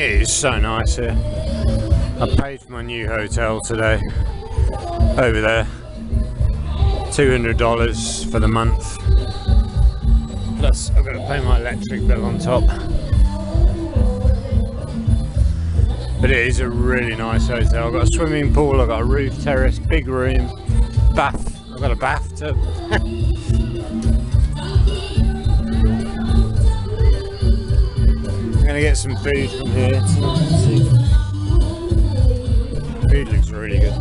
It is so nice here. I paid for my new hotel today over there, $200 for the month, plus I've got to pay my electric bill on top. But it is a really nice hotel. I've got a swimming pool, I've got a roof terrace, big room, bath, I've got a bathtub. I'm gonna get some food from here tonight. Food looks really good.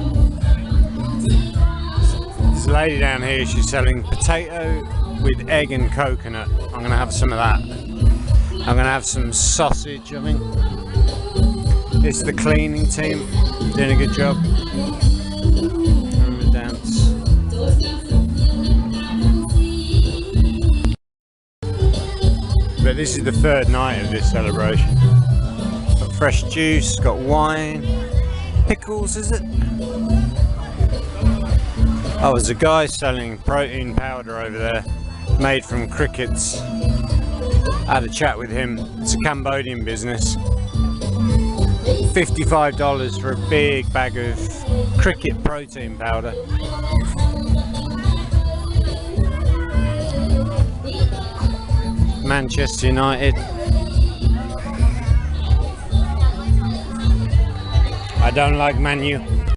There's a lady down here, she's selling potato with egg and coconut. I'm gonna have some of that. I'm gonna have some sausage, I think. It's the cleaning team doing a good job. And the dance. But this is the third night of this celebration. Got fresh juice, got wine, pickles, is it? Oh, there's a guy selling protein powder over there, made from crickets. I had a chat with him. It's a Cambodian business. $55 for a big bag of cricket protein powder. Manchester United. I don't like Man U. Right,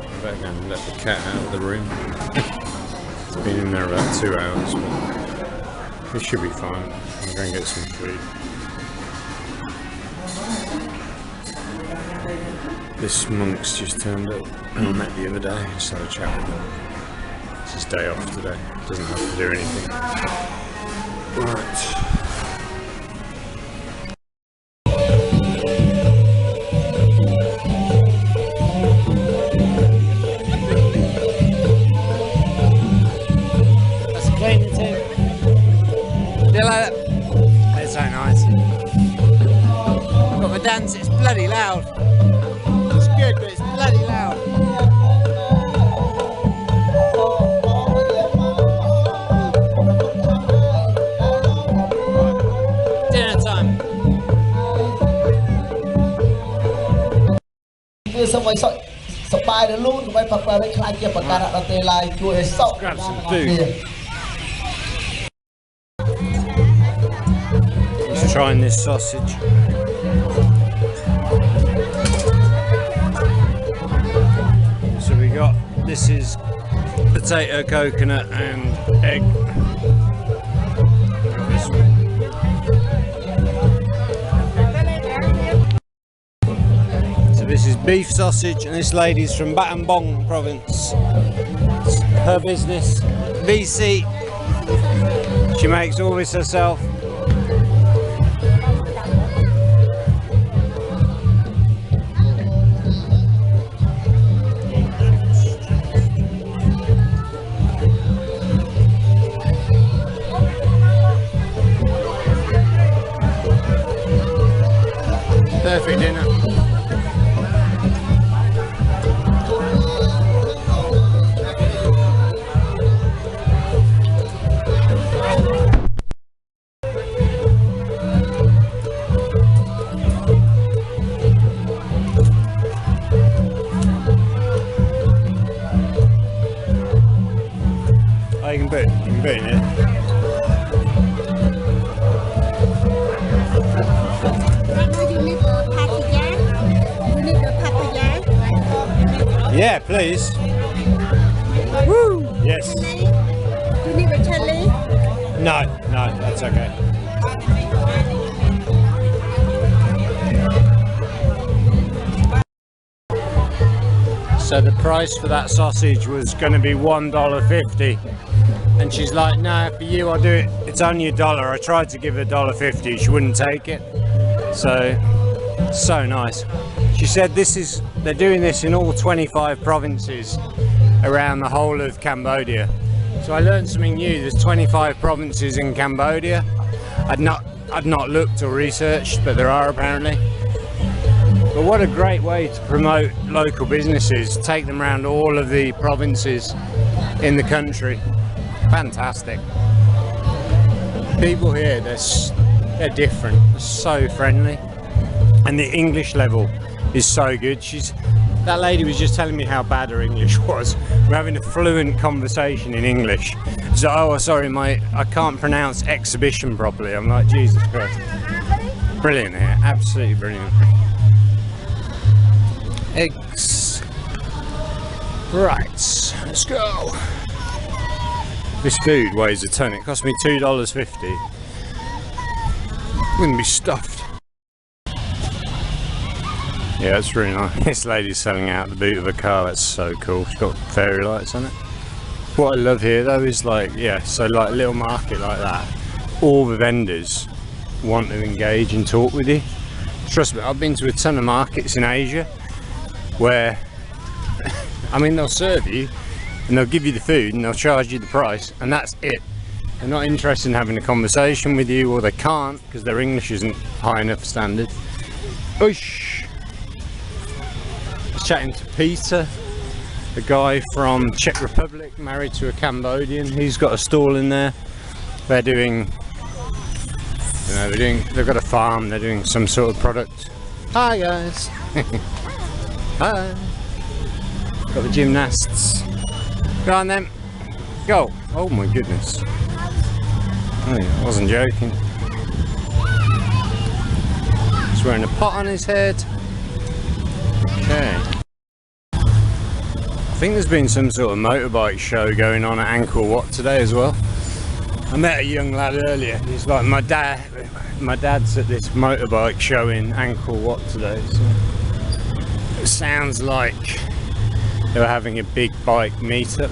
I better go and let the cat out of the room. It's been in there about 2 hours, but it should be fine. I'm going to get some food. This monk's just turned up, and I met the other day. I just had a chat with him. It's his day off today. Doesn't have to do anything. Right. That's a cleaning team. Do you like that? It's so nice. I've got my dance, it's bloody loud. It's good, but it's bloody loud. Dinner time. Let's grab some food. Just trying this sausage. So we got, this is potato, coconut and egg. This one. So this is beef sausage, and this lady's from Battambang province. It's her business, VC. She makes all this herself. Perfect dinner. Oh, you can put it in here. Yeah, please. Woo! Yes. Do you need a chili? No, that's okay. So the price for that sausage was going to be $1.50, and she's like, "No, for you I'll do it. It's only $1." I tried to give her $1.50, she wouldn't take it. So nice. She said they're doing this in all 25 provinces around the whole of Cambodia. So I learned something new. There's 25 provinces in Cambodia. I'd not looked or researched, but there are apparently. But what a great way to promote local businesses, take them around all of the provinces in the country. Fantastic. People here, They're different. They're so friendly, and the English level is so good. That lady was just telling me how bad her English was. We're having a fluent conversation in English. So, oh, sorry, I can't pronounce exhibition properly. I'm like, Jesus Christ. Brilliant here, absolutely brilliant. Eggs. Right, let's go. This food weighs a ton. It cost me $2.50. Wouldn't be stuffed. Yeah, that's really nice. This lady's selling out the boot of a car. That's so cool. She's got fairy lights on it. What I love here though is like, yeah, so like a little market like that, all the vendors want to engage and talk with you. Trust me, I've been to a ton of markets in Asia where, I mean, they'll serve you and they'll give you the food and they'll charge you the price and that's it. They're not interested in having a conversation with you, or they can't because their English isn't high enough standard. Oosh. I was chatting to Peter, a guy from Czech Republic, married to a Cambodian. He's got a stall in there. They're doing, you know, they've got a farm, they're doing some sort of product. Hi guys. Hi. Got the gymnasts. Go on then. Go. Oh my goodness. Oh, I wasn't joking. He's wearing a pot on his head. Okay. I think there's been some sort of motorbike show going on at Angkor Wat today as well. I met a young lad earlier. He's like, my dad's at this motorbike show in Angkor Wat today. So it sounds like they were having a big bike meetup.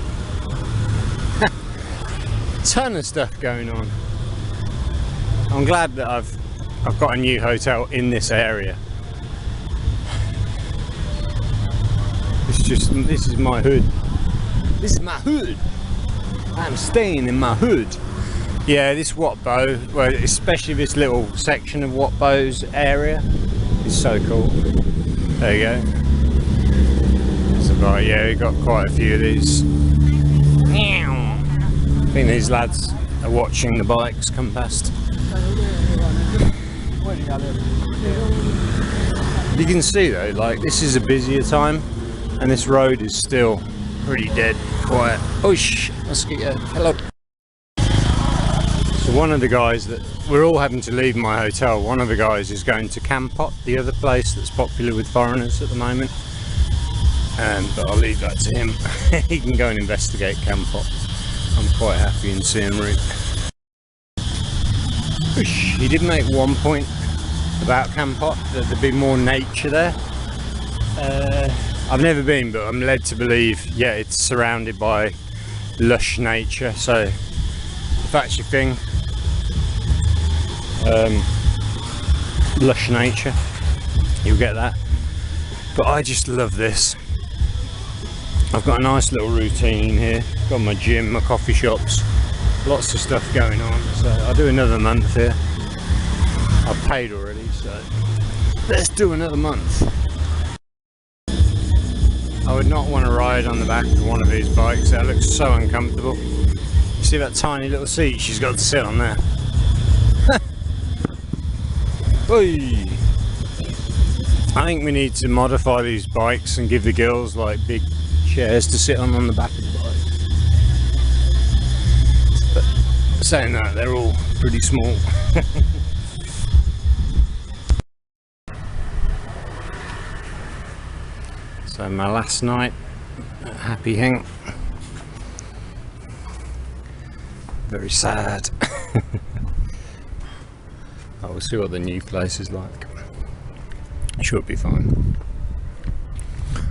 Ton of stuff going on. I'm glad that I've got a new hotel in this area. This is my hood. This is my hood. I'm staying in my hood. Yeah, this Wat Bo, well, especially this little section of Wat Bo's area, is so cool. There you go. So right, yeah, we've got quite a few of these. I think these lads are watching the bikes come past. You can see though, like, this is a busier time and this road is still pretty dead quiet. Oh shh, mosquito, hello. So one of the guys that, we're all having to leave my hotel, one of the guys is going to Kampot, the other place that's popular with foreigners at the moment. But I'll leave that to him. He can go and investigate Kampot. I'm quite happy in Siem Reap. He did make one point about Kampot, that there'd be more nature there. I've never been, but I'm led to believe, yeah, it's surrounded by lush nature, so if that's your thing, lush nature, you'll get that. But I just love this. I've got a nice little routine here, got my gym, my coffee shops, lots of stuff going on, so I'll do another month here. I've paid already, so let's do another month. I would not want to ride on the back of one of these bikes, that looks so uncomfortable. You see that tiny little seat she's got to sit on there? Oy. I think we need to modify these bikes and give the girls like big chairs to sit on the back of the bike. But saying that, they're all pretty small. So my last night at Happy Hink. Very sad. I will see what the new place is like. Should be fine.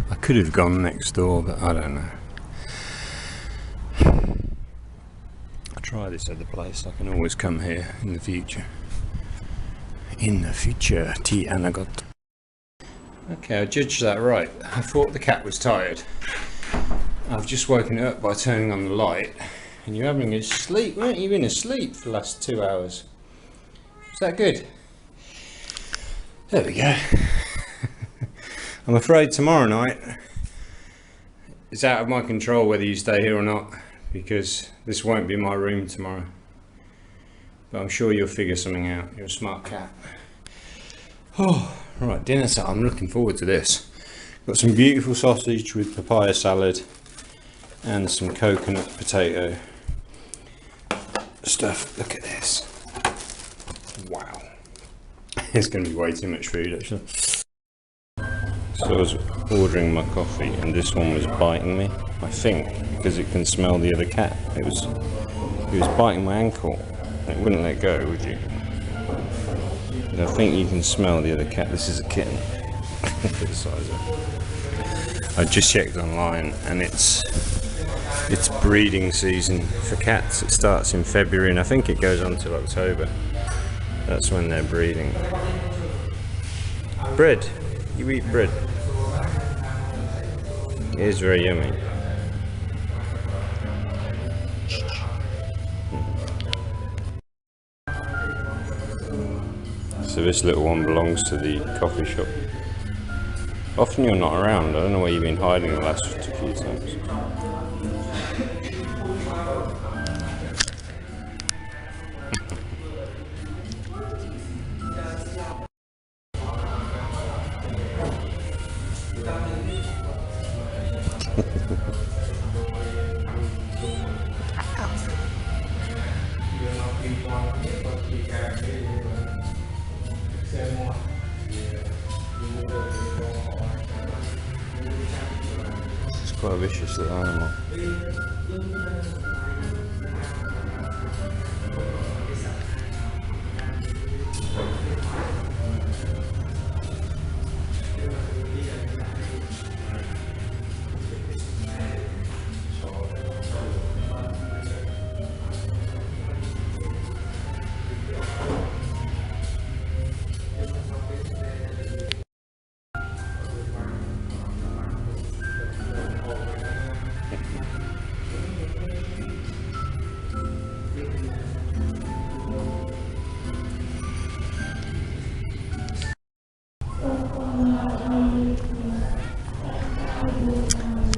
I could have gone next door, but I don't know. I'll try this other place. I can always come here in the future. In the future, T Anagot. Okay, I judged that right. I thought the cat was tired. I've just woken it up by turning on the light, and you're having a sleep, weren't you? You've been asleep for the last 2 hours. Is that good? There we go. I'm afraid tomorrow night it's out of my control whether you stay here or not, because this won't be my room tomorrow. But I'm sure you'll figure something out. You're a smart cat. Oh, right, dinner time. I'm looking forward to this. Got some beautiful sausage with papaya salad and some coconut potato stuff. Look at this. Wow. It's going to be way too much food actually. So I was ordering my coffee and this one was biting me, I think, because it can smell the other cat. It was biting my ankle. It wouldn't let go, would you? But I think you can smell the other cat. This is a kitten. Look at the size of it. I just checked online and it's breeding season for cats. It starts in February and I think it goes on till October. That's when they're breeding. Bread. You eat bread. It is very yummy. So this little one belongs to the coffee shop. Often you're not around. I don't know where you've been hiding the last few times. It's quite a vicious little animal.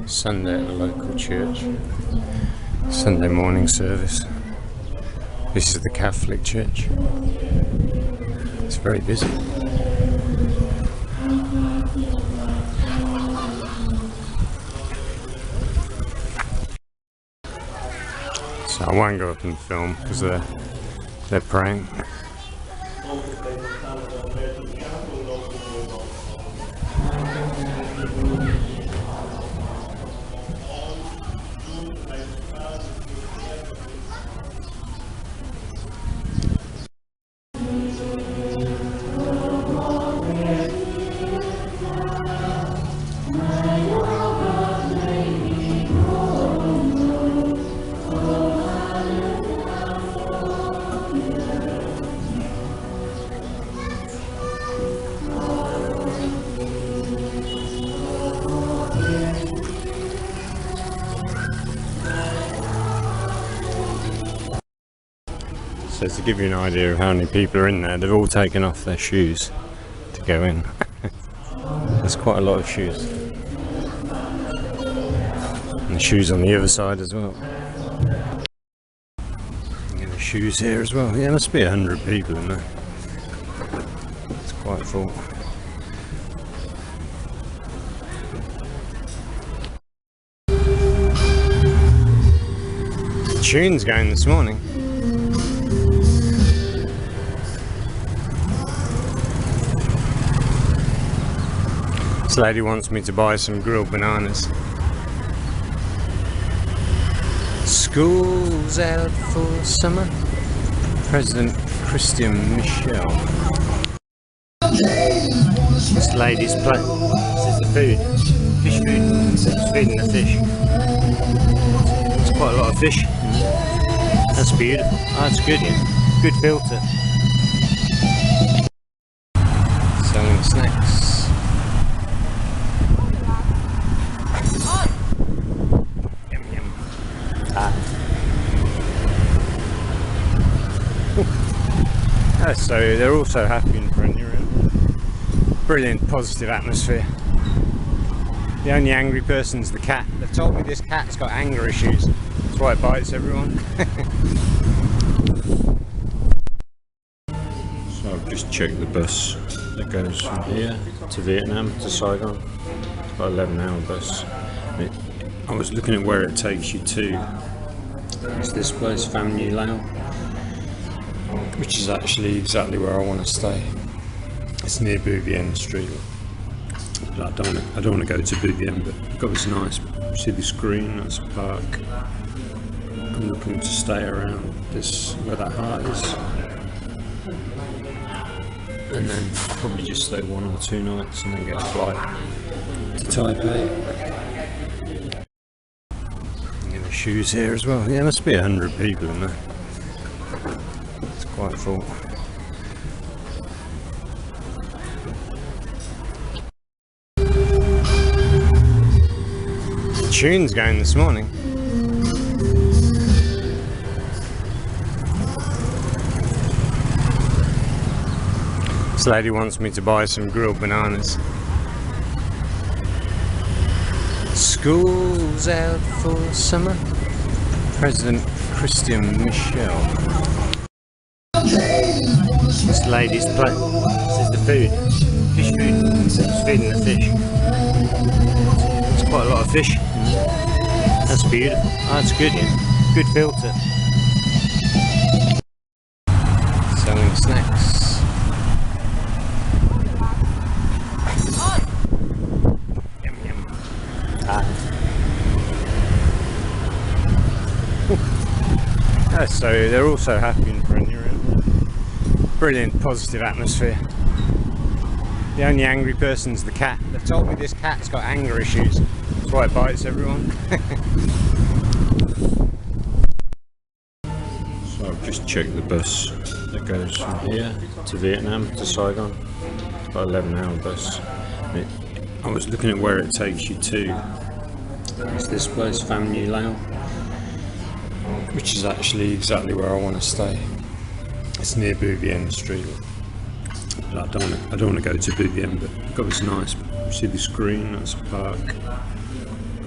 Sunday at the local church. Sunday morning service. This is the Catholic church. It's very busy. So I won't go up and film because they're praying. So to give you an idea of how many people are in there, they've all taken off their shoes to go in. There's quite a lot of shoes. And the shoes on the other side as well. And the shoes here as well. Yeah, there must be 100 people in there. It's quite full. The tune's going this morning. This lady wants me to buy some grilled bananas. School's out for summer. President Christian Michel. This lady's plate. This is the food. Fish food. She's feeding the fish. There's quite a lot of fish. That's beautiful. Oh, that's good, yeah. Good filter. Selling snacks. So they're all so happy and friendly around. Brilliant, positive atmosphere. The only angry person's the cat. They've told me this cat's got anger issues. That's why it bites everyone. just checked the bus that goes from here to Vietnam to Saigon. It's about 11-hour bus. I was looking at where it takes you to. It's this place, Pham Nhi Lao, which is actually exactly where I want to stay. It's near Bưu Vien Street. But I don't want to go to Bưu Vien, but I've got this nice, see this green, that's a park. I'm looking to stay around this, where that heart is. And then probably just stay 1 or 2 nights and then get a flight to Taipei. Get the shoes here as well. Yeah, there must be 100 people in there. It's quite full. The tune's going this morning. This lady wants me to buy some grilled bananas. School's out for summer. President Christian Michel. This lady's plate. This is the food. Fish food. She's feeding the fish. There's quite a lot of fish. That's beautiful. Oh, that's good, yeah. Good filter. Selling snacks. So they're also happy and friendly around. Brilliant, positive atmosphere. The only angry person's the cat. They've told me this cat's got anger issues. That's why it bites everyone. So I've just checked the bus that goes from here to Vietnam to Saigon. It's about 11-hour bus. I was looking at where it takes you to. It's this place, Pham Nhi Lao, which is actually exactly where I want to stay. It's near Bưu Vien Street. But I don't want to go to Bưu Vien, but I've got this nice, see this green, that's a park.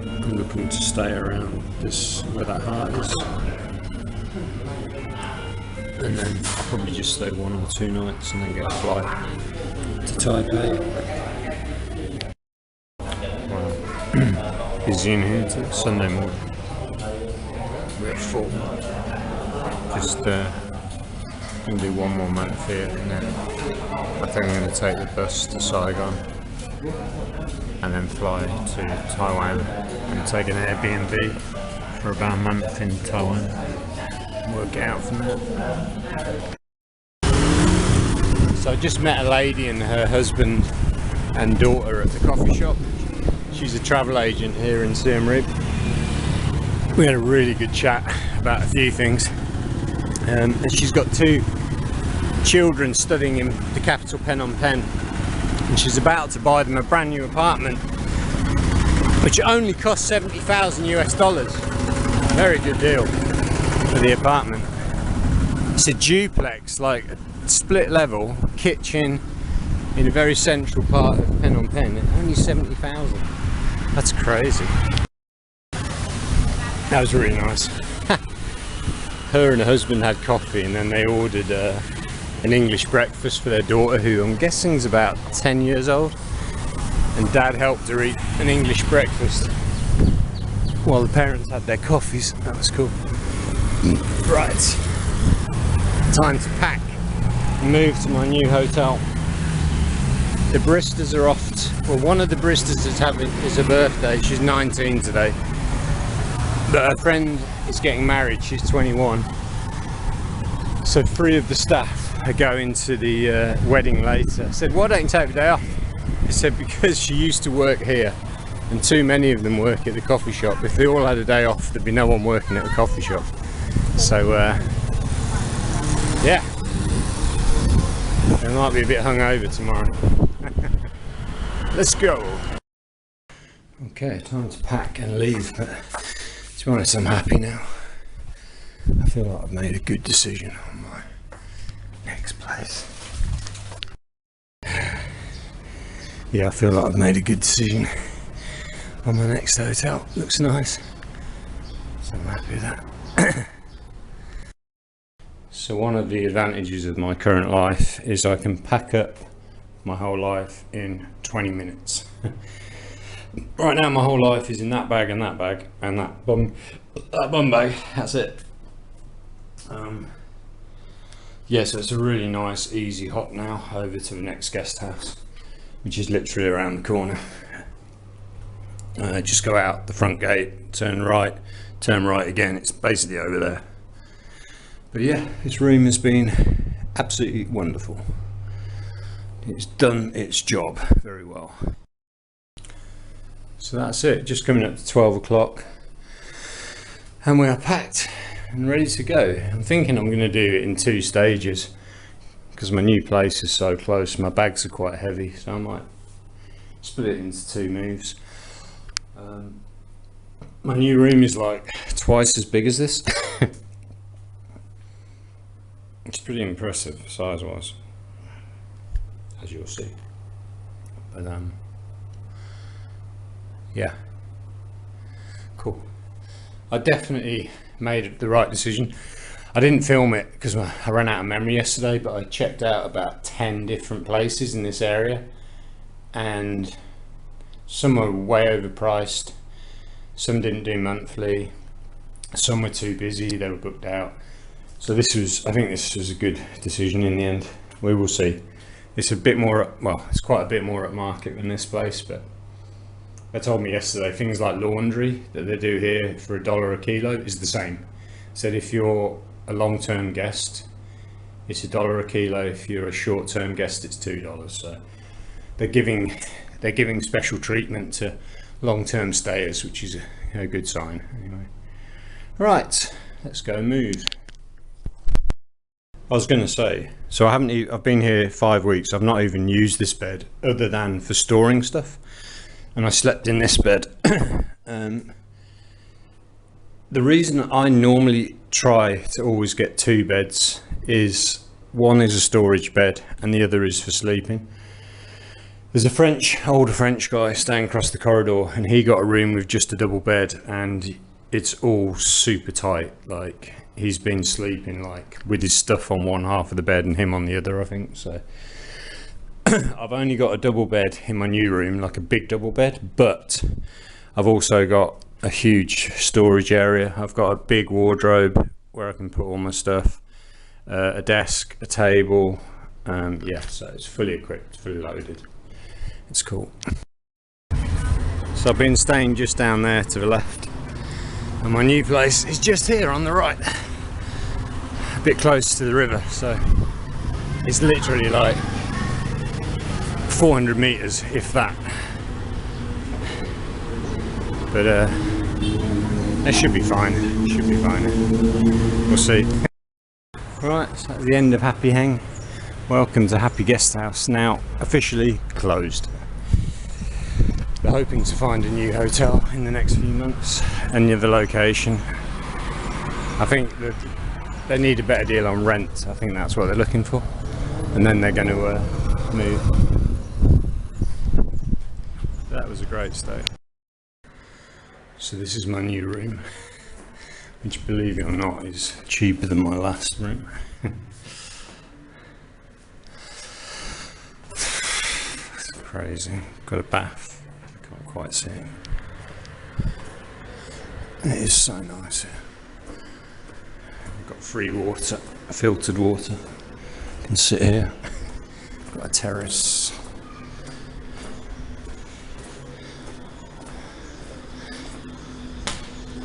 I'm looking to stay around this, where that heart is. And then I'll probably just stay 1 or 2 nights and then get a flight to Taipei. Wow. Busy in here till Sunday morning. We're full. Just gonna do 1 more month here and then I think I'm gonna take the bus to Saigon and then fly to Taiwan and take an Airbnb for about a month in Taiwan. Work it out from there. So I just met a lady and her husband and daughter at the coffee shop. She's a travel agent here in Siem Reap. We had a really good chat about a few things. And she's got 2 children studying in the capital Phnom Penh. And she's about to buy them a brand new apartment, which only cost $70,000 US. Very good deal for the apartment. It's a duplex, like a split level kitchen in a very central part of Phnom Penh. Only 70,000. That's crazy. That was really nice. Her and her husband had coffee and then they ordered an English breakfast for their daughter, who I'm guessing is about 10 years old. And Dad helped her eat an English breakfast while the parents had their coffees. That was cool. Right. Time to pack and move to my new hotel. The baristas are off. Well, one of the baristas is her birthday. She's 19 today. But her friend is getting married. She's 21. So 3 of the staff are going to the wedding later. I said, why don't you take the day off? He said, because she used to work here and too many of them work at the coffee shop. If they all had a day off, there'd be no one working at the coffee shop. So yeah, they might be a bit hungover tomorrow. Let's go. Okay, time to pack and leave, but to be honest, I'm happy now. I feel like I've made a good decision on my next place. Yeah, I feel like I've made a good decision on my next hotel. Looks nice, so I'm happy with that. So one of the advantages of my current life is I can pack up my whole life in 20 minutes. Right now my whole life is in that bag and that bag and that bum bag. That's it. Yeah, so it's a really nice easy hop now over to the next guest house, which is literally around the corner. Just go out the front gate, turn right again, it's basically over there. But yeah, this room has been absolutely wonderful. It's done its job very well. So that's it, just coming up to 12 o'clock and we are packed and ready to go. I'm thinking I'm going to do it in 2 stages because my new place is so close. My bags are quite heavy, so I might split it into 2 moves. My new room is like twice as big as this. It's pretty impressive size wise, as you'll see. But yeah, cool. I definitely made the right decision. I didn't film it because I ran out of memory yesterday, but I checked out about 10 different places in this area and some were way overpriced, some didn't do monthly, some were too busy, they were booked out. So I think this was a good decision in the end. We will see. It's a bit more, well, it's quite a bit more at market than this place, but they told me yesterday things like laundry that they do here for $1 a kilo is the same. Said if you're a long-term guest, it's $1 a kilo. If you're a short-term guest, it's $2. So they're giving special treatment to long-term stayers, which is a good sign. Anyway, right, let's go move. I was going to say, so I've been here 5 weeks. I've not even used this bed other than for storing stuff. And I slept in this bed. The reason I normally try to always get 2 beds is one is a storage bed and the other is for sleeping. There's a older French guy staying across the corridor and he got a room with just a double bed and it's all super tight. Like he's been sleeping like with his stuff on one half of the bed and him on the other, I think. So I've only got a double bed in my new room, like a big double bed, but I've also got a huge storage area. I've got a big wardrobe where I can put all my stuff, a desk, a table. Yeah, so it's fully equipped, fully loaded. It's cool. So I've been staying just down there to the left, and my new place is just here on the right, a bit close to the river. So it's literally like 400 meters, if that. But it should be fine. It should be fine. We'll see. Right, so that's the end of Happy Heng. Welcome to Happy Guest House, now officially closed. They're hoping to find a new hotel in the next few months, another location. I think that they need a better deal on rent. I think that's what they're looking for, and then they're going to move. That was a great stay. So this is my new room, which, believe it or not, is cheaper than my last room. It's crazy. Got a bath. I can't quite see it. And it is so nice here. I've got free water, filtered water. I can sit here. Got a terrace.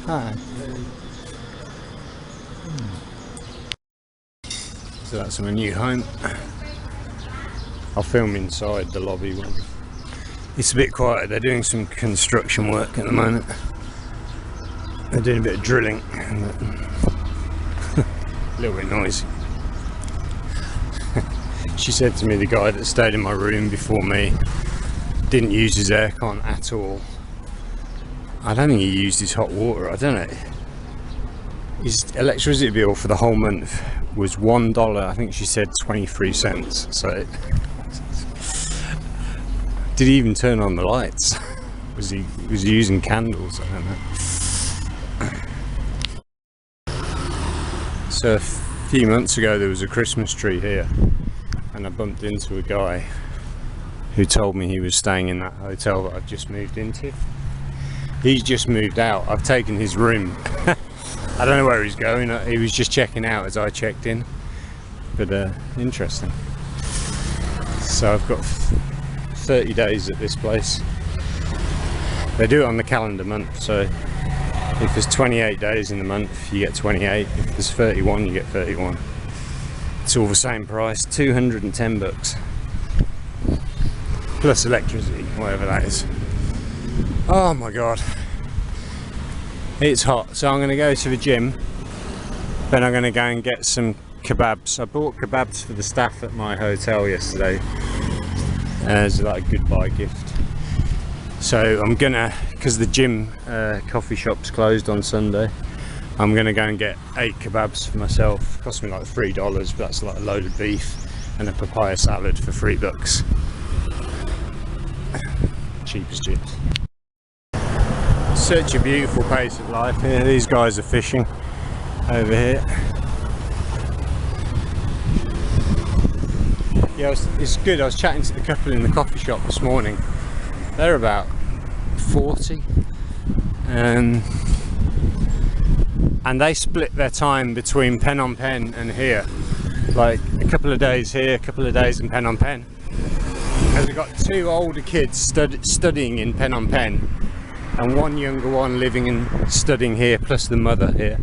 Hi. So that's my new home. I'll film inside the lobby one. It's a bit quiet. They're doing some construction work at the moment. They're doing a bit of drilling. A little bit noisy. She said to me, the guy that stayed in my room before me didn't use his aircon at all. I don't think he used his hot water. I don't know. His electricity bill for the whole month was $1. I think she said 23 cents. So did he even turn on the lights? Was he using candles? I don't know. So a few months ago there was a Christmas tree here, and I bumped into a guy who told me he was staying in that hotel that I've just moved into. He's just moved out. I've taken his room. I don't know where he's going. He was just checking out as I checked in. But interesting. So I've got 30 days at this place. They do it on the calendar month, so if there's 28 days in the month, you get 28. If there's 31, you get 31. It's all the same price, 210 bucks. Plus electricity, whatever that is. Oh my god. It's hot, so I'm going to go to the gym. Then I'm going to go and get some kebabs. I bought kebabs for the staff at my hotel yesterday as like a goodbye gift. So I'm gonna, because the gym coffee shop's closed on Sunday, I'm gonna go and get 8 kebabs for myself. It cost me like $3, but that's like a load of beef and a papaya salad for $3. Cheap as chips. Such a beautiful pace of life here. These guys are fishing over here. Yeah, it's good. I was chatting to the couple in the coffee shop this morning. They're about 40, and they split their time between Phnom Penh and here. Like a couple of days here, a couple of days in Phnom Penh. And we've got 2 older kids studying in Phnom Penh, and 1 younger one living and studying here, plus the mother here.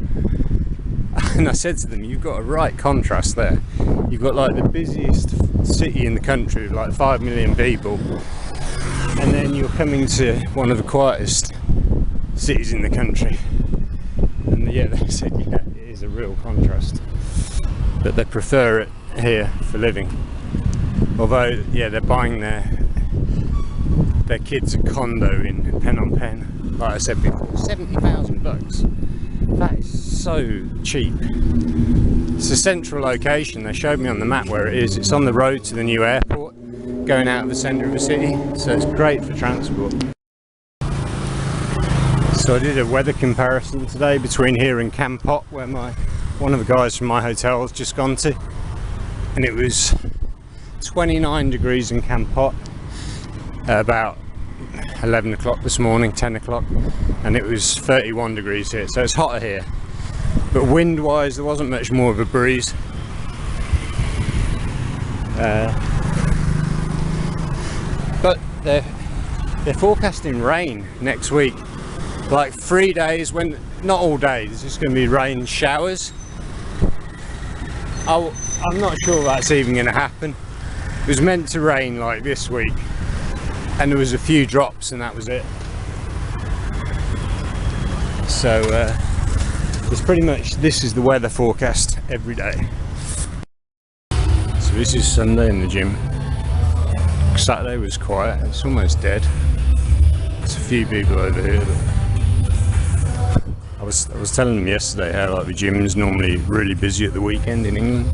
And I said to them, you've got a right contrast there. You've got like the busiest city in the country with like 5 million people, and then you're coming to one of the quietest cities in the country. And yeah, they said, yeah, it is a real contrast. But they prefer it here for living. Although, yeah, they're buying their kids a condo in Phnom Penh. Like I said before, 70,000 bucks. That is so cheap. It's a central location. They showed me on the map where it is. It's on the road to the new airport, going out of the centre of the city, so it's great for transport. So I did a weather comparison today between here and Kampot, where one of the guys from my hotel has just gone to, and it was 29 degrees in Kampot about 11 o'clock this morning, 10 o'clock, and it was 31 degrees here, so it's hotter here. But wind wise there wasn't much more of a breeze. But they're forecasting rain next week, like 3 days, when not all day, there's just going to be rain showers. I'm not sure that's even going to happen. It was meant to rain like this week, and there was a few drops and that was it. So it's pretty much, this is the weather forecast every day. So this is Sunday in the gym. Saturday was quiet, it's almost dead. There's a few people over here. I was telling them yesterday how like the gym's normally really busy at the weekend in England,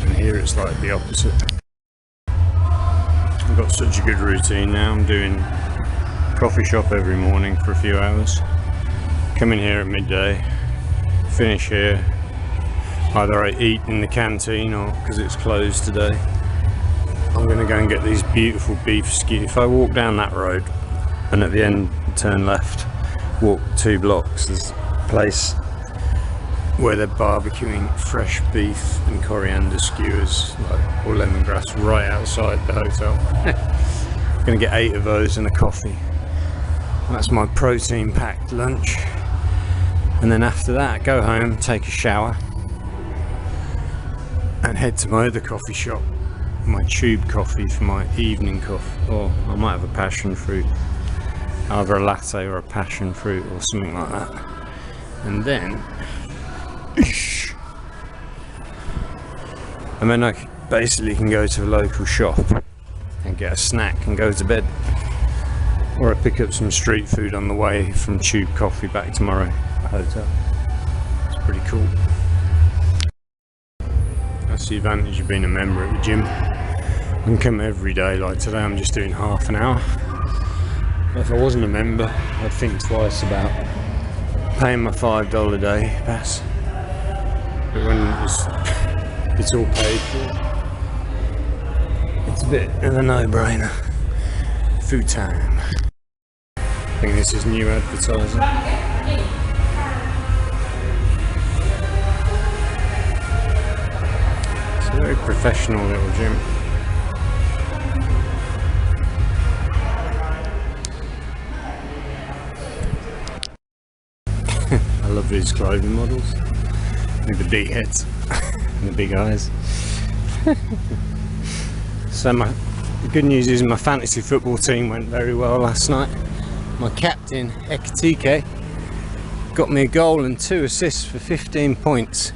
and here it's like the opposite. I've got such a good routine now. I'm doing coffee shop every morning for a few hours, come in here at midday, finish here. Either I eat in the canteen, or because it's closed today, I'm going to go and get these beautiful beef skewers. If I walk down that road and at the end turn left, walk 2 blocks, there's a place where they're barbecuing fresh beef and coriander skewers, like, or lemongrass, right outside the hotel. I'm going to get 8 of those and a coffee. That's my protein packed lunch. And then after that, go home, take a shower, and head to my other coffee shop, my tube coffee for my evening coffee. Or I might have a passion fruit, either a latte or a passion fruit or something like that. And then I basically can go to a local shop and get a snack and go to bed. Or I pick up some street food on the way from tube coffee back to my hotel. It's pretty cool. That's the advantage of being a member at the gym. I can come every day. Like today I'm just doing half an hour. If I wasn't a member, I'd think twice about paying my $5 a day pass. But when it's all paid for, it's a bit of a no-brainer. Food time. I think this is new advertising. It's a very professional little gym. I love these clothing models with the big heads and the big eyes. So the good news is my fantasy football team went very well last night. My captain, Ekatike, got me a goal and 2 assists for 15 points,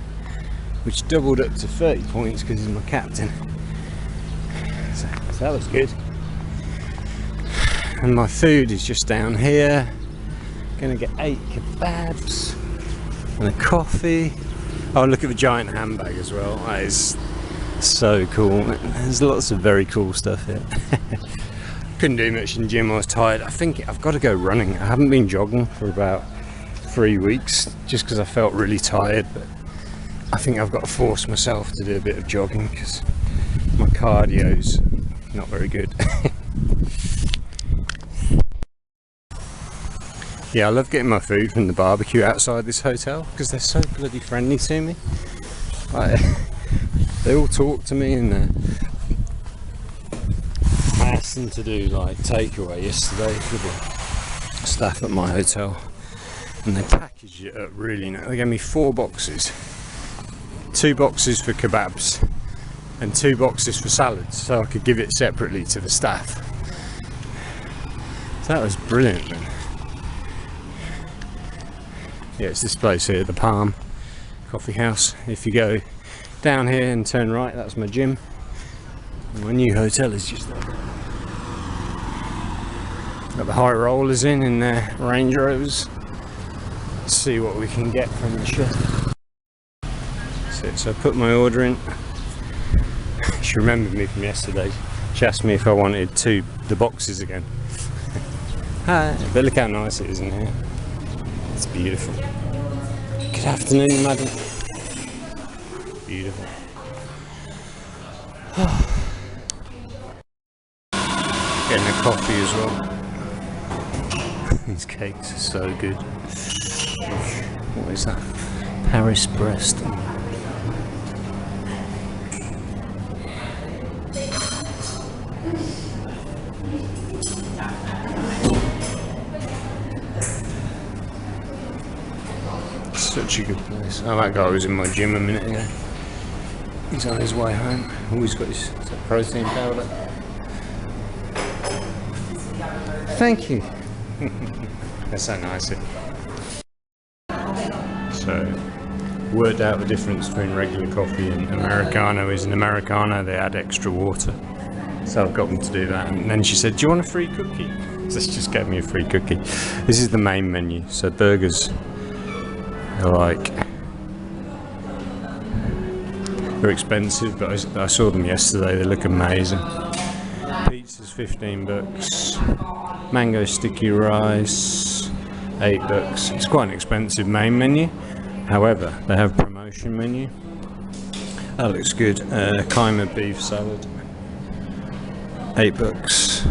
which doubled up to 30 points because he's my captain. So that was good. And my food is just down here. Gonna get 8 kebabs and a coffee. Oh, look at the giant handbag as well. That is so cool. There's lots of very cool stuff here. Couldn't do much in the gym, I was tired. I think I've got to go running. I haven't been jogging for about 3 weeks just because I felt really tired, but I think I've got to force myself to do a bit of jogging because my cardio's not very good. Yeah, I love getting my food from the barbecue outside this hotel because they're so bloody friendly to me. Like, they all talk to me, and I asked them to do like takeaway yesterday for the staff at my hotel, and they packaged it up really nice. They gave me 4 boxes, 2 boxes for kebabs and 2 boxes for salads, so I could give it separately to the staff. So that was brilliant, man. Yeah, it's this place here, the Palm Coffee House. If you go down here and turn right, that's my gym. And my new hotel is just there. Got the high rollers in their Range Rovers. Let's see what we can get from the chef. That's it. So I put my order in. She remembered me from yesterday. She asked me if I wanted the boxes again. Hi. But look how nice it is in here. It's beautiful. Good afternoon, madam. Beautiful. Getting a coffee as well. These cakes are so good. What is that? Paris Brest. Such a good place. Oh, that guy was in my gym a minute ago. He's on his way home. Oh, he's got his protein powder. Thank you. That's so nice. So, worked out the difference between regular coffee and Americano is in Americano they add extra water. So I've got them to do that. And then she said, do you want a free cookie? So she just gave me a free cookie. This is the main menu. So burgers are like, they're expensive, but I saw them yesterday, they look amazing. Pizza's 15 bucks, mango sticky rice, 8 bucks. It's quite an expensive main menu, however, they have promotion menu. That looks good. Kaima beef salad, 8 bucks.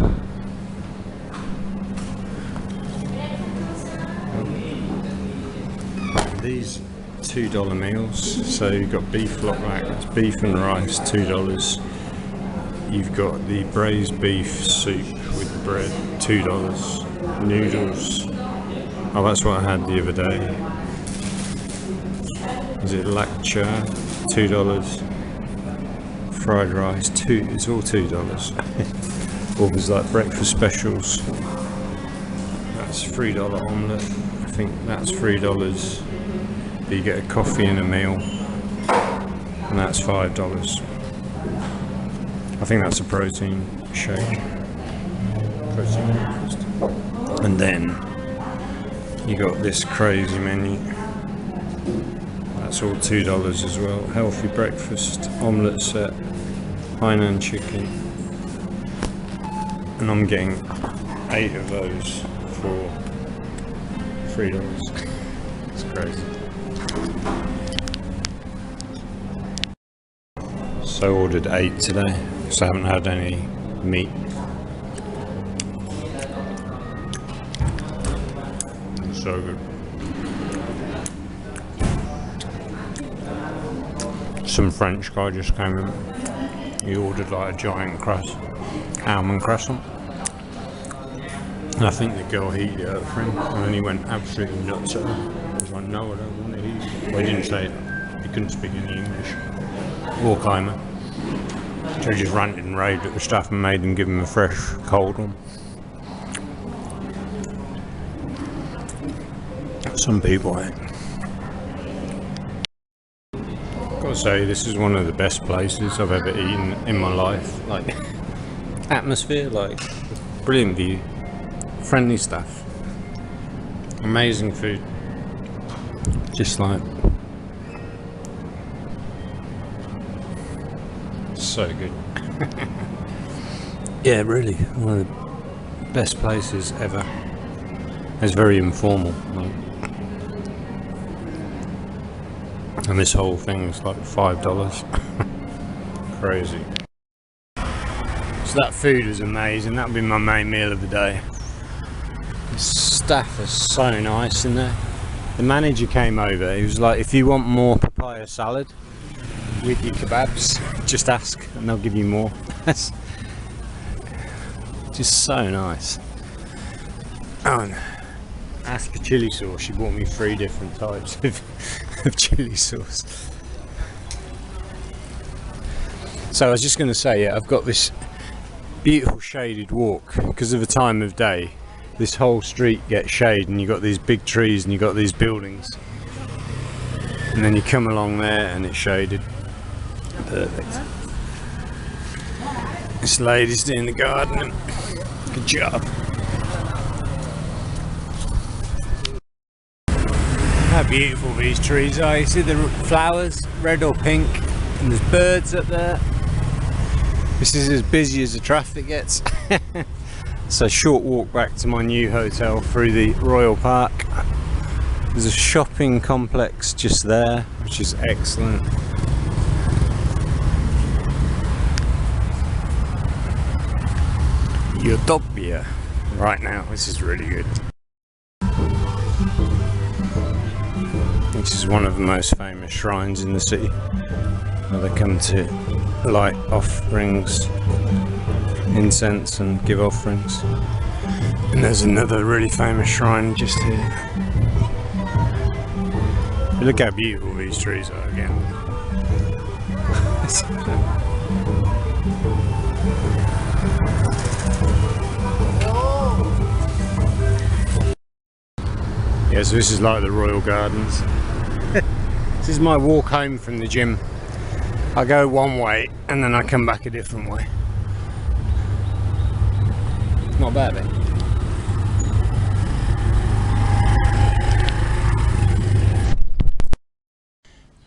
These $2 meals, so you've got beef lockback, that's beef and rice, $2. You've got the braised beef soup with the bread, $2. Noodles, oh that's what I had the other day. Is it lakcha? $2. Fried rice, it's all $2. Or there's like breakfast specials. That's $3 omelette. I think that's $3. You get a coffee and a meal, and that's $5. I think that's a protein shake, protein breakfast. And then you got this crazy menu. That's all $2 as well. Healthy breakfast, omelette set, Hainan chicken, and I'm getting 8 of those for $3. It's crazy. So I ordered 8 today because I haven't had any meat. It's so good. Some French guy just came in. He ordered like a giant almond croissant. And I think the girl heated it up for him, and then he went absolutely nuts at her. I was like, no, I don't want to eat it. Well, he didn't say it. He couldn't speak any English. Warkheimer. So he just ranted and raved at the staff and made them give him a fresh, cold one. Some people ain't. Gotta say, this is one of the best places I've ever eaten in my life. Like, atmosphere, like, brilliant view. Friendly staff, amazing food, just like so good. Yeah, really, one of the best places ever. It's very informal, like, and this whole thing is like $5. Crazy. So that food was amazing. That would be my main meal of the day. The staff is so nice in there. The manager came over, he was like, if you want more papaya salad with your kebabs, just ask and they'll give you more. That's just so nice. Oh, and asked for chili sauce. She bought me 3 different types of chili sauce. So I was just going to say, yeah, I've got this beautiful shaded walk because of the time of day. This whole street gets shade, and you got these big trees and you got these buildings, and then you come along there and it's shaded. Perfect. This lady's doing the gardening. Good job. How beautiful these trees are. You see the flowers, red or pink, and there's birds up there. This is as busy as the traffic gets. It's a short walk back to my new hotel through the Royal Park. There's a shopping complex just there, which is excellent. Utopia right now. This is really good. This is one of the most famous shrines in the city, where they come to light offerings, incense, and give offerings. And there's another really famous shrine just here. Look how beautiful these trees are again. Yeah, so this is like the Royal Gardens. This is my walk home from the gym. I go one way and then I come back a different way. Not bad, eh?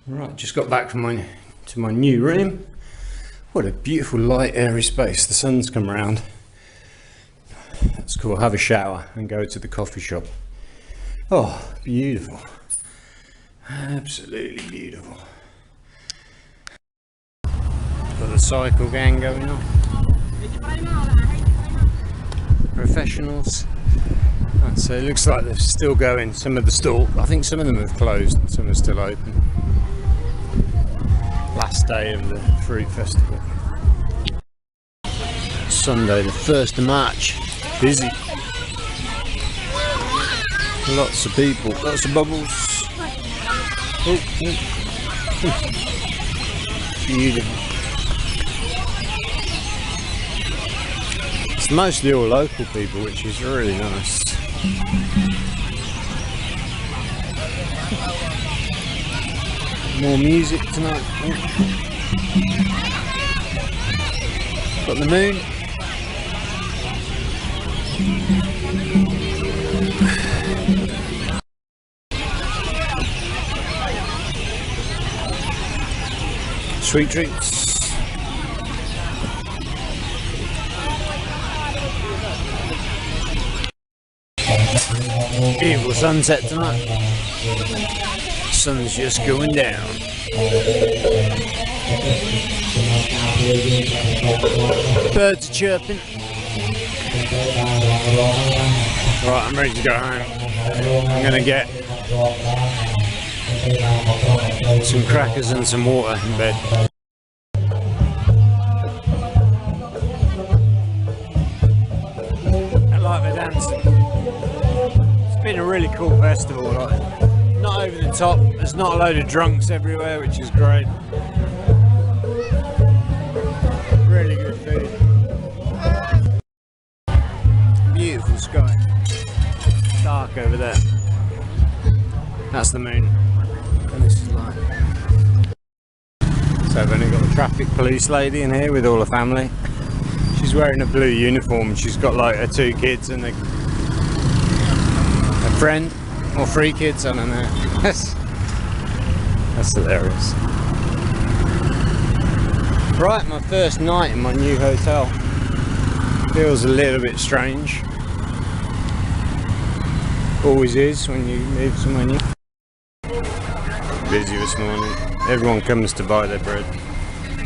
Right, just got back from to my new room. What a beautiful light airy space. The sun's come around. That's cool. Have a shower and go to the coffee shop. Oh, beautiful. Absolutely beautiful. Got the cycle gang going on. Professionals. And so it looks like they're still going. Some of the stalls, I think some of them have closed and some are still open. Last day of the fruit festival. Sunday the 1st of March. Busy. Lots of people, lots of bubbles. Oh, beautiful. It's mostly all local people, which is really nice. More music tonight. Oh. Got the moon. Sweet treats. Beautiful sunset tonight. Sun's just going down. Birds are chirping. Right, I'm ready to go home. I'm gonna get some crackers and some water in bed. I like the dancing. It's been a really cool festival. Like, not over the top. There's not a load of drunks everywhere, which is great. Really good food. Beautiful sky. Dark over there. That's the moon. And this is light. So I've only got the traffic police lady in here with all her family. She's wearing a blue uniform. She's got like her 2 kids and a friend. Or 3 kids, I don't know. That's hilarious. Right, my first night in my new hotel. Feels a little bit strange. Always is when you move somewhere new. Busy this morning. Everyone comes to buy their bread.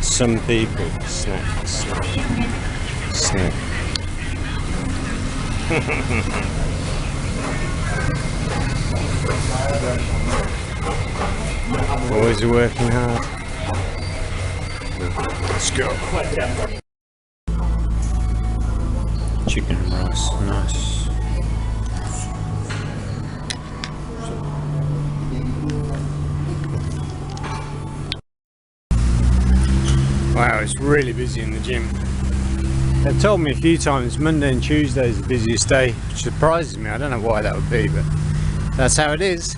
Some people snack, snack, snack. Boys are working hard. Let's go. Chicken and rice, nice. Wow, it's really busy in the gym. They've told me a few times Monday and Tuesday is the busiest day, which surprises me. I don't know why that would be, but that's how it is.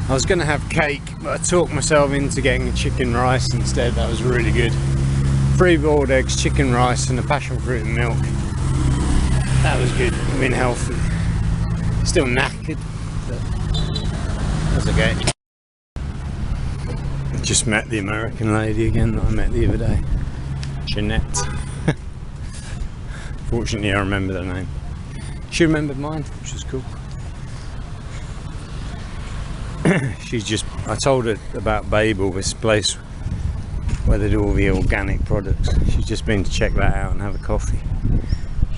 I was going to have cake, but I talked myself into getting chicken rice instead. That was really good. 3 boiled eggs, chicken rice and a passion fruit and milk. That was good. I mean, healthy. Still knackered, but that's okay. Just met the American lady again that I met the other day. Jeanette. Fortunately, I remembered her name. She remembered mine, which was cool. I told her about Babel, this place where they do all the organic products. She's just been to check that out and have a coffee.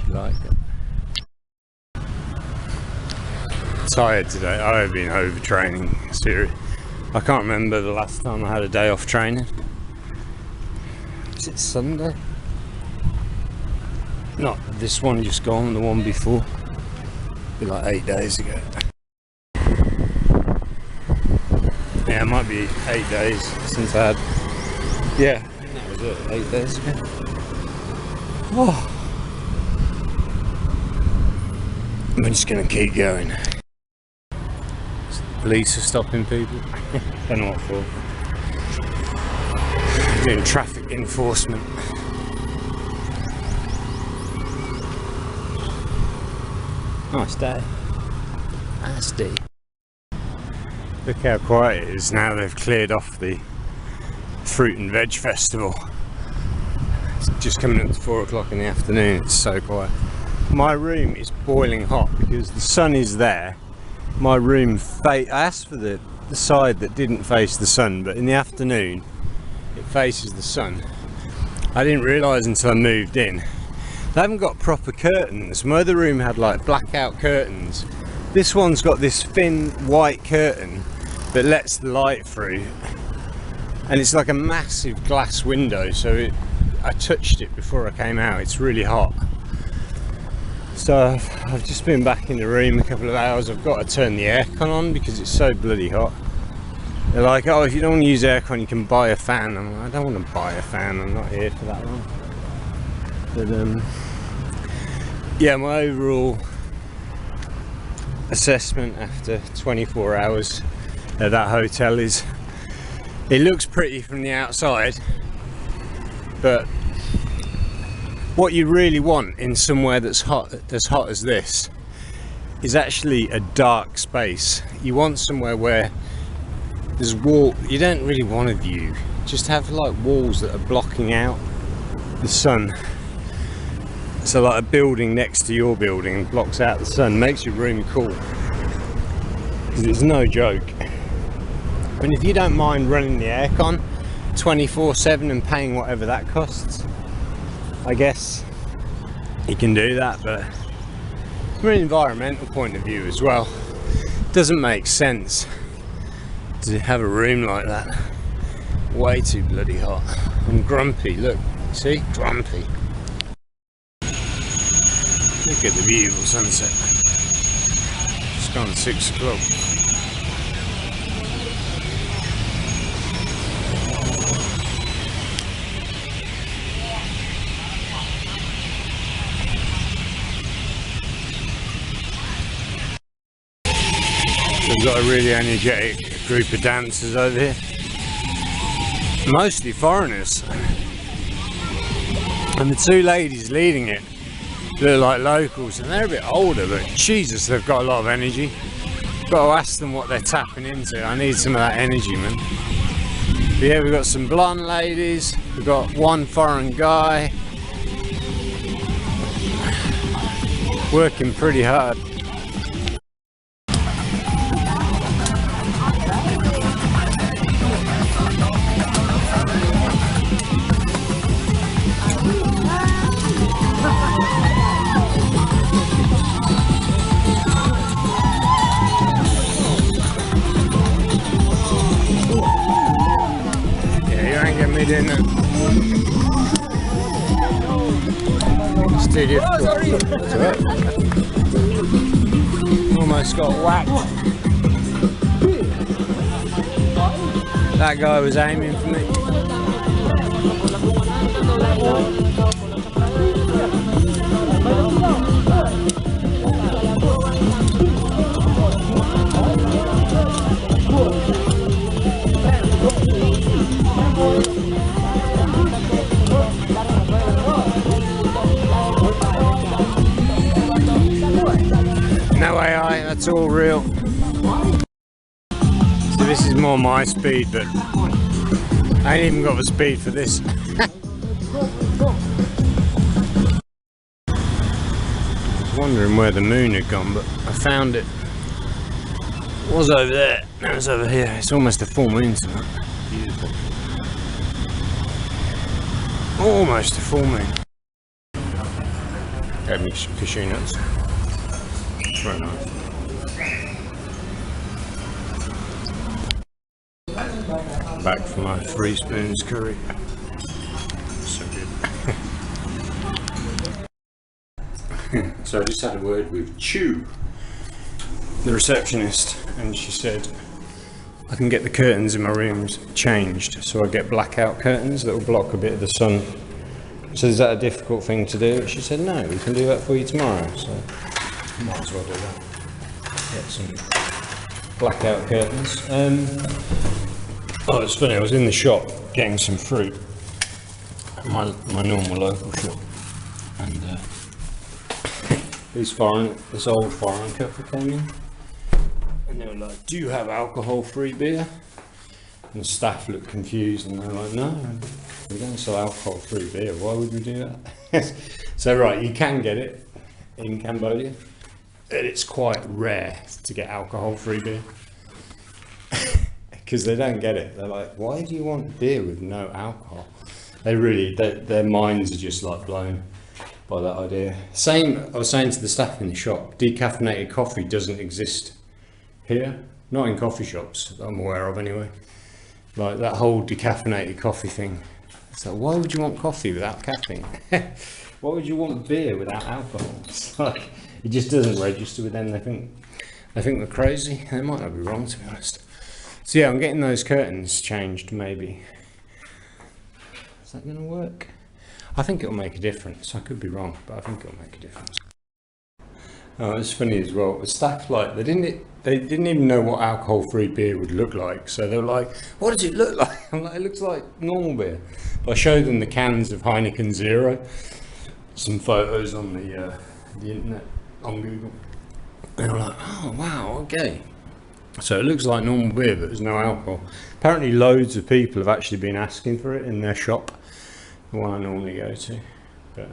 She liked it. Tired today. I have been overtraining. Seriously. I can't remember the last time I had a day off training. Is it Sunday? Not this one just gone, the one before. Be like 8 days ago. Yeah, it might be 8 days since I had. Yeah, that was it, 8 days ago. Oh. I'm just gonna keep going. Police are stopping people. Don't know what for. Doing traffic enforcement. Nice day. Nice day. Look how quiet it is now they've cleared off the fruit and veg festival. It's just coming up to 4 o'clock in the afternoon. It's so quiet. My room is boiling hot because the sun is there. My room, I asked for the side that didn't face the sun, but in the afternoon it faces the sun. I didn't realise until I moved in. They haven't got proper curtains. My other room had like blackout curtains. This one's got this thin white curtain that lets the light through, and it's like a massive glass window, so I touched it before I came out. It's really hot. So I've just been back in the room a couple of hours. I've got to turn the aircon on because it's so bloody hot. They're like, oh, if you don't want to use aircon, you can buy a fan. I'm like, I don't want to buy a fan. I'm not here for that one. But yeah, my overall assessment after 24 hours at that hotel is, it looks pretty from the outside, but what you really want in somewhere that's hot, as hot as this, is actually a dark space. You want somewhere where there's wall. You don't really want a view. Just have like walls that are blocking out the sun. So like a building next to your building blocks out the sun, makes your room cool. Because it's no joke. And if you don't mind running the aircon, 24/7 and paying whatever that costs. I guess you can do that, but from an environmental point of view as well, it doesn't make sense to have a room like that. Way too bloody hot. I'm grumpy, look, see? Grumpy. Look at the beautiful sunset. It's gone 6 o'clock. We've got a really energetic group of dancers over here. Mostly foreigners. And the two ladies leading it look like locals, and they're a bit older, but Jesus, they've got a lot of energy. Got to ask them what they're tapping into. I need some of that energy, man. But yeah, we've got some blonde ladies, we've got one foreign guy. Working pretty hard. In it. It's too difficult. Almost got whacked. That guy was aiming for me. No AI, that's all real. So this is more my speed, but I ain't even got the speed for this. I was wondering where the moon had gone, but I found it. It was over there, now it's over here. It's almost a full moon tonight. Beautiful. Almost a full moon. Gave me some cashew nuts. Very nice. Back for my 3 spoons curry. So good. So I just had a word with Chu, the receptionist, and she said I can get the curtains in my rooms changed, so I get blackout curtains that will block a bit of the sun. So is that a difficult thing to do? She said no, we can do that for you tomorrow. So might as well do that. Get some blackout curtains. Oh, it's funny, I was in the shop getting some fruit, my normal local shop, and this old foreign couple came in, and they were like, do you have alcohol-free beer? And the staff looked confused, and they're like, no, we don't sell alcohol-free beer, why would we do that? So right, you can get it in Cambodia. It's quite rare to get alcohol-free beer because they don't get it. They're like, why do you want beer with no alcohol? They really, their minds are just like blown by that idea. Same, I was saying to the staff in the shop, decaffeinated coffee doesn't exist here, not in coffee shops that I'm aware of anyway. Like that whole decaffeinated coffee thing. So why would you want coffee without caffeine? Why would you want beer without alcohol? It's like, it just doesn't register with them. They think we're crazy. They might not be wrong, to be honest. So yeah, I'm getting those curtains changed, maybe. Is that gonna work? I think it'll make a difference. I could be wrong, but I think it'll make a difference. Oh, it's funny as well. The staff, like, they didn't even know what alcohol-free beer would look like. So they were like, what does it look like? I'm like, it looks like normal beer. But I showed them the cans of Heineken Zero, some photos on the internet, on Google. And I'm like, oh wow, okay. So it looks like normal beer, but there's no alcohol. Apparently loads of people have actually been asking for it in their shop, the one I normally go to. But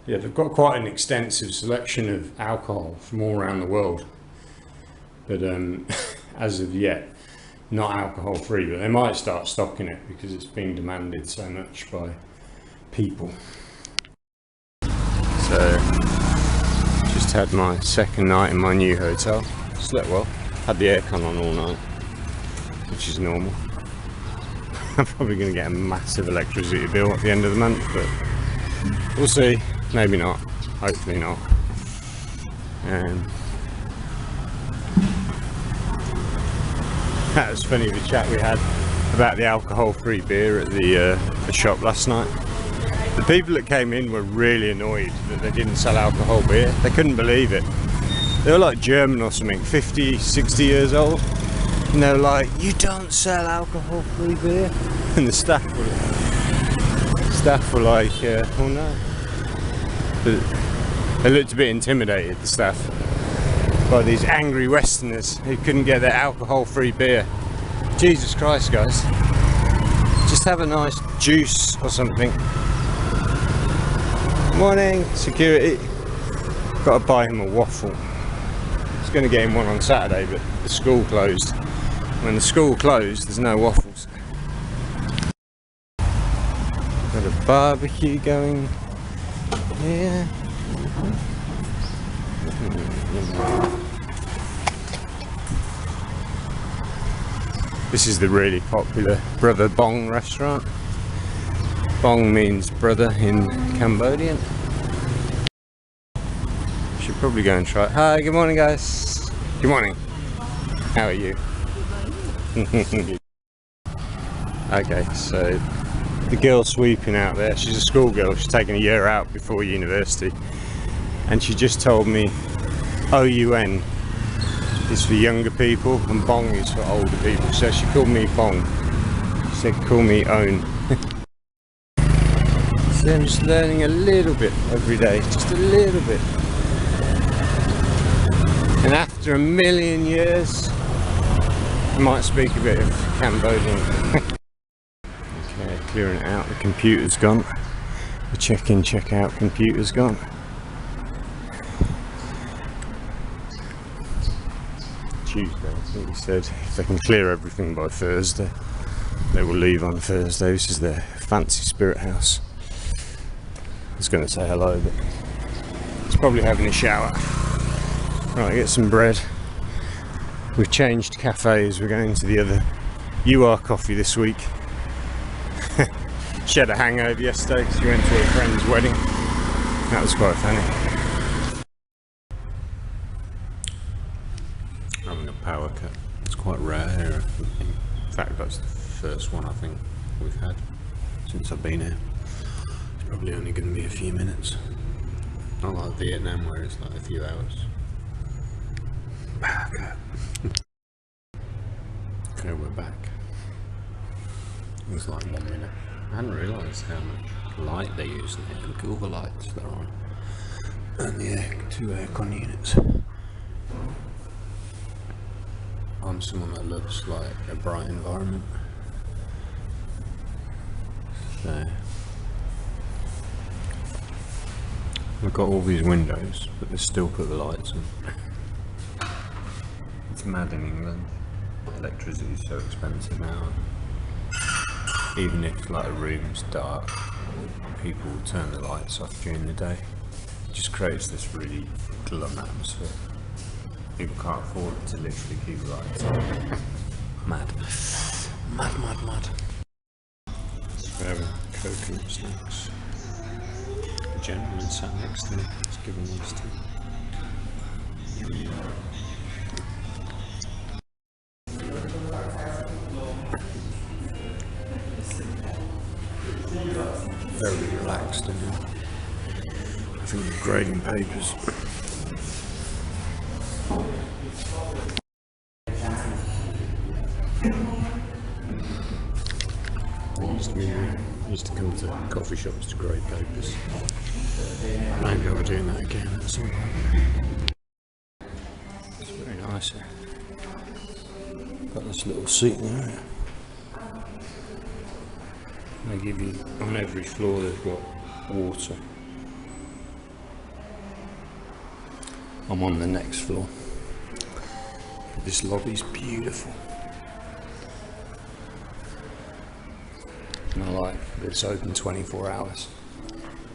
yeah, they've got quite an extensive selection of alcohol from all around the world. But as of yet, not alcohol free, but they might start stocking it because it's being demanded so much by people. So just had my second night in my new hotel. Slept well, had the aircon on all night, which is normal. I'm probably going to get a massive electricity bill at the end of the month, but we'll see. Maybe not, hopefully not. That was funny, the chat we had about the alcohol-free beer at the shop last night. The people that came in were really annoyed that they didn't sell alcohol beer. They couldn't believe it. They were like German or something, 50, 60 years old. And they were like, you don't sell alcohol-free beer? And the staff were like, oh no. But they looked a bit intimidated, the staff, by these angry Westerners who couldn't get their alcohol-free beer. Jesus Christ, guys. Just have a nice juice or something. Morning, security. Got to buy him a waffle. I was going to get him one on Saturday, but the school closed. When the school closed, there's no waffles. Got a barbecue going here. This is the really popular Brother Bong restaurant. Bong means brother in Cambodian. Should probably go and try it. Hi, good morning guys. Good morning. How are you? Okay, so the girl sweeping out there, she's a schoolgirl, she's taken a year out before university, and she just told me OUN is for younger people and Bong is for older people, so she called me Bong. She said call me Own. So I'm just learning a little bit every day, just a little bit. And after a million years, I might speak a bit of Cambodian. Okay, clearing it out, the computer's gone. The check-in, check-out computer's gone. Tuesday, I think he said if they can clear everything by Thursday, they will leave on Thursday. This is their fancy spirit house. I was going to say hello, but it's probably having a shower. Right, get some bread. We've changed cafes, we're going to the other UR Coffee this week. She had a hangover yesterday because she went to her friend's wedding. That was quite funny. Having a power cut. It's quite rare here. In fact, that's the first one I think we've had since I've been here. It's probably only going to be a few minutes. Not like Vietnam where it's like a few hours. Power cut. Okay, we're back. It was like 1 minute. I hadn't realised how much light they use in here, and all the lights that are on. And the two aircon units. I'm someone that loves like a bright environment. So we've got all these windows, but they still put the lights on. It's mad in England. Electricity is so expensive now. Even if like a room's dark, people will turn the lights off during the day. It just creates this really glum atmosphere. People can't afford to literally keep the lights on. Mad. Mad, mad, mad. So we're having coconut snacks. The gentleman sat next to me. Let's give him these two. Very relaxed in here. I think we're grading papers. I used to come to coffee shops to grade papers. Maybe I'll be doing that again at some point. It's very nice here. Got this little seating area. They give you, on every floor they've got water. I'm on the next floor. This lobby's beautiful. and I like that it's open 24 hours.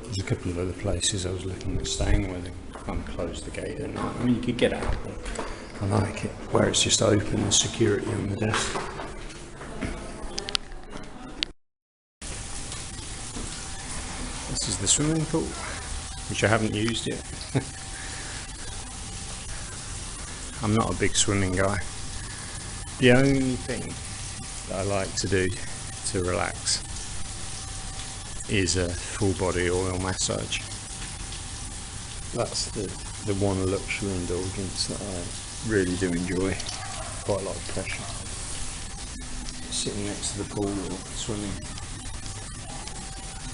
There's a couple of other places I was looking at staying where they kind of close the gate at night. I mean, you could get out, but I like it where it's just open, there's security on the desk. This is the swimming pool, which I haven't used yet. I'm not a big swimming guy. The only thing that I like to do to relax is a full body oil massage. That's the one luxury indulgence that I really do enjoy. Quite a lot of pressure. Sitting next to the pool or swimming,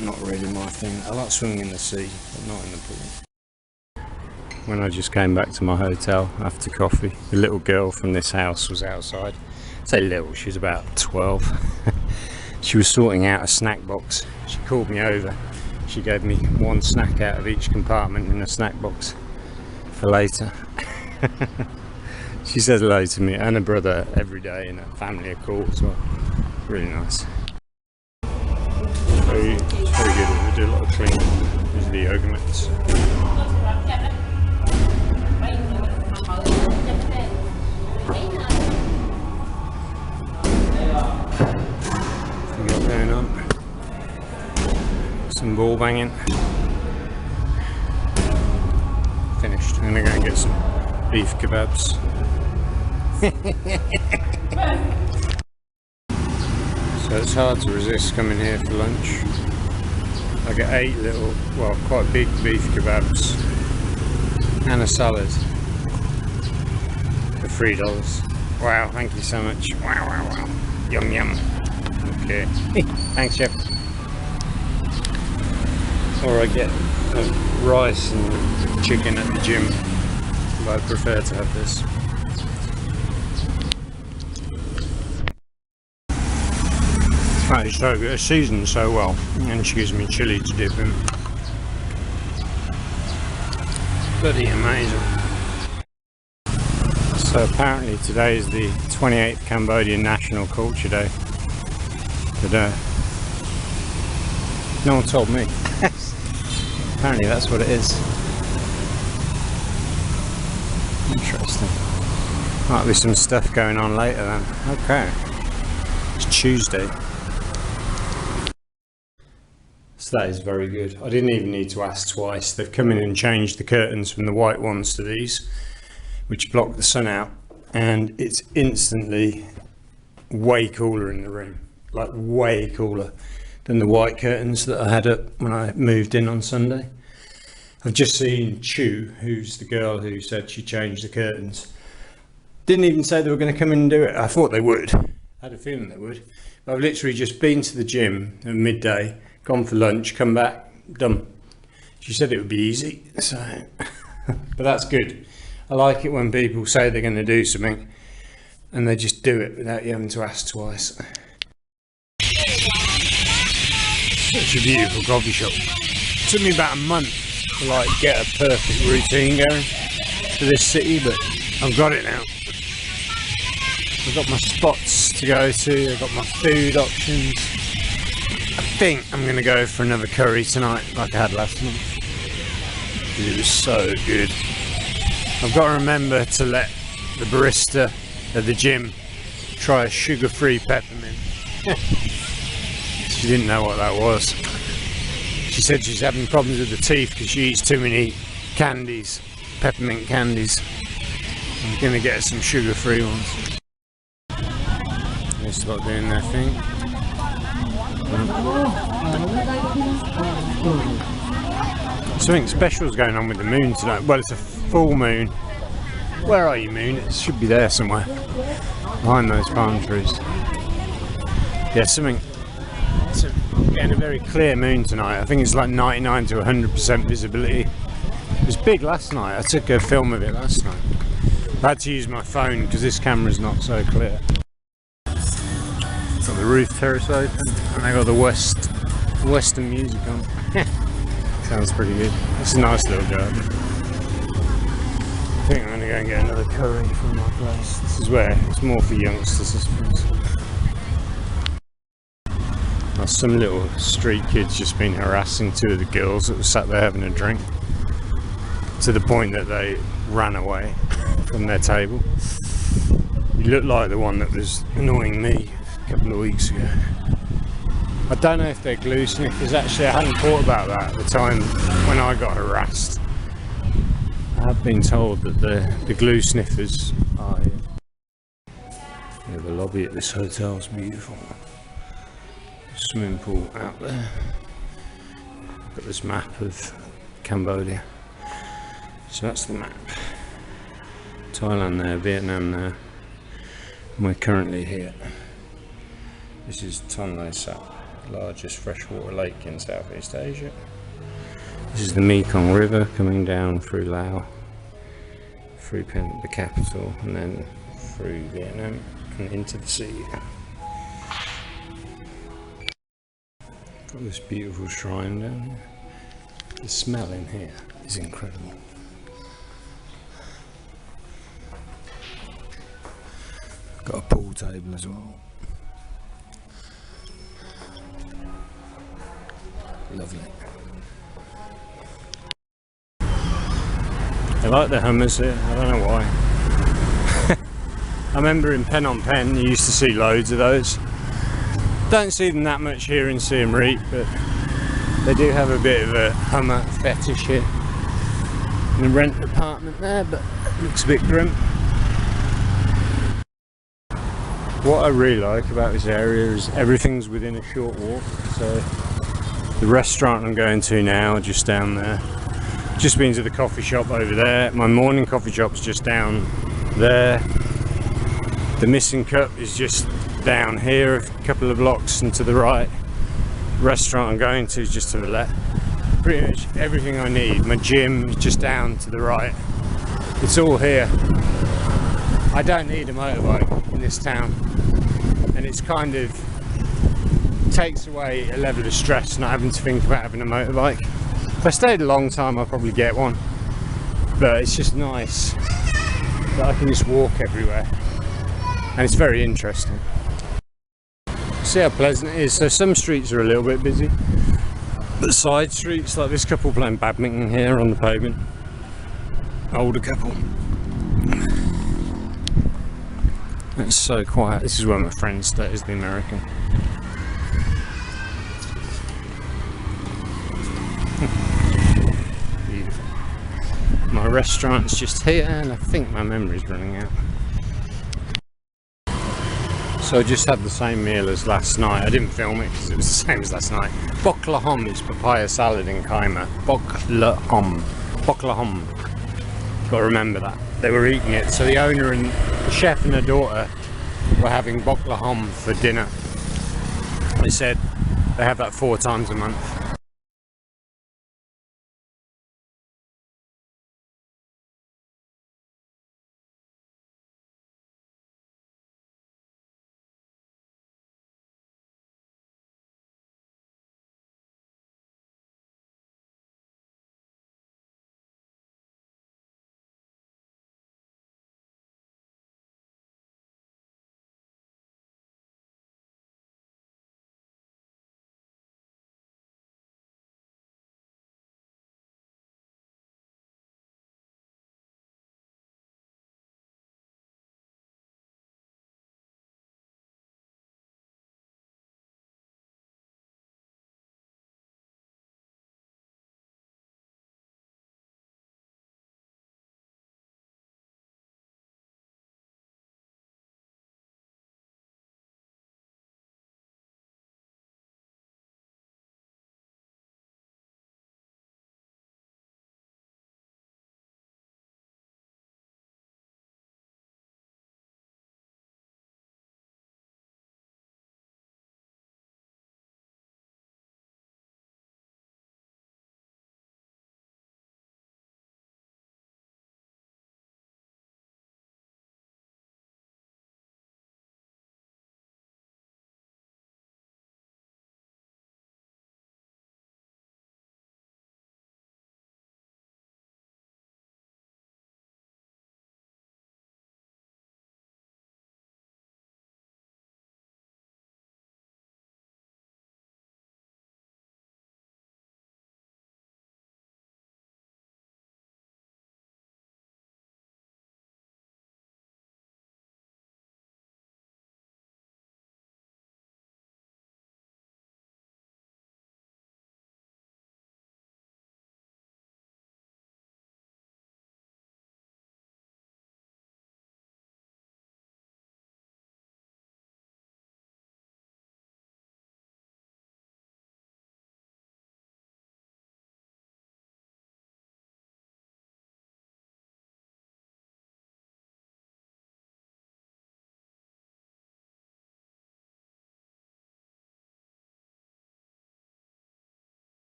not really my thing. I like swimming in the sea, but not in the pool. When I just came back to my hotel after coffee, the little girl from this house was outside. I say little, she was about 12. She was sorting out a snack box. She called me over. She gave me one snack out of each compartment in a snack box for later. She says hello to me and her brother every day, and her family are cool as well. Really nice. It's very good. We do a lot of cleaning. These are the yoga mats. What's going on? Some ball banging. Finished. I'm gonna go and get some beef kebabs. So it's hard to resist coming here for lunch. I get 8 little, well, quite big beef kebabs and a salad for $3. Wow, thank you so much. Wow, wow, wow. Yum, yum. Okay. Thanks, chef. Or I get rice and chicken at the gym, but I prefer to have this. It's so good. It's seasoned so well, and she gives me chilli to dip in. Bloody amazing. So apparently today is the 28th Cambodian National Culture Day. But no one told me. Apparently that's what it is. Interesting. Might be some stuff going on later then. Okay. It's Tuesday. So that is very good. I didn't even need to ask twice. They've come in and changed the curtains from the white ones to these, which block the sun out, and it's instantly way cooler in the room, like way cooler than the white curtains that I had up when I moved in on Sunday. I've just seen Chu, who's the girl who said she changed the curtains. Didn't even say they were going to come in and do it. I thought they would. I had a feeling they would. But I've literally just been to the gym at midday, gone for lunch, come back, done. She said it would be easy, so but that's good. I like it when people say they're going to do something and they just do it without you having to ask twice. Such a beautiful coffee shop. It took me about a month to like get a perfect routine going for this city, but I've got it now. I've got my spots to go to, I've got my food options. I think I'm going to go for another curry tonight like I had last month. It was so good. I've got to remember to let the barista at the gym try a sugar-free peppermint. She didn't know what that was. She said she's having problems with the teeth because she eats too many candies, peppermint candies. I'm going to get her some sugar-free ones. They start doing their thing. Something special's going on with the moon tonight. Well, it's a full moon. Where are you, moon? It should be there somewhere behind those palm trees. Yeah, it's getting a very clear moon tonight. I think it's like 99 to 100% visibility. It was big last night. I took a film of it last night. I had to use my phone because this camera's not so clear. Got the roof terrace open and they got the western music on. Sounds pretty good. It's a nice little garden. I think I'm going to go and get another curry from my place. This is where it's more for youngsters, I suppose. Some little street kids just been harassing two of the girls that were sat there having a drink, to the point that they ran away from their table. You look like the one that was annoying me a couple of weeks ago. I don't know if they're glue sniffers. Actually, I hadn't thought about that at the time when I got harassed. I have been told that the glue sniffers are here. The lobby at this hotel is beautiful. Swimming pool out there. Got this map of Cambodia. So that's the map. Thailand there, Vietnam there. And we're currently here. This is Tonle Sap, the largest freshwater lake in Southeast Asia. This is the Mekong River coming down through Laos, through the capital, and then through Vietnam and into the sea. Got this beautiful shrine down here. The smell in here is incredible. Got a pool table as well. Lovely. I like the hummers here, I don't know why. I remember in Phnom Penh you used to see loads of those. Don't see them that much here in Siem Reap, but they do have a bit of a hummer fetish here. And a rent apartment there, but it looks a bit grim. What I really like about this area is everything's within a short walk. So the restaurant I'm going to now, just down there. Just been to the coffee shop over there. My morning coffee shop's just down there. The Missing Cup is just down here, a couple of blocks and to the right. The restaurant I'm going to is just to the left. Pretty much everything I need. My gym is just down to the right. It's all here. I don't need a motorbike in this town, and it's kind of takes away a level of stress not having to think about having a motorbike. If I stayed a long time I'd probably get one, but it's just nice that I can just walk everywhere, and it's very interesting. See how pleasant it is. So some streets are a little bit busy, but side streets, like this couple playing badminton here on the pavement, older couple. It's so quiet. This is where my friend stays, the American. Beautiful. My restaurant's just here, and I think my memory's running out. So I just had the same meal as last night. I didn't film it because it was the same as last night. Bok la hom is papaya salad in kaima. Bok la hom. Bok la hom. Got to remember that. They were eating it. So the owner and the chef and her daughter were having bok la hom for dinner. They said they have that 4 times a month.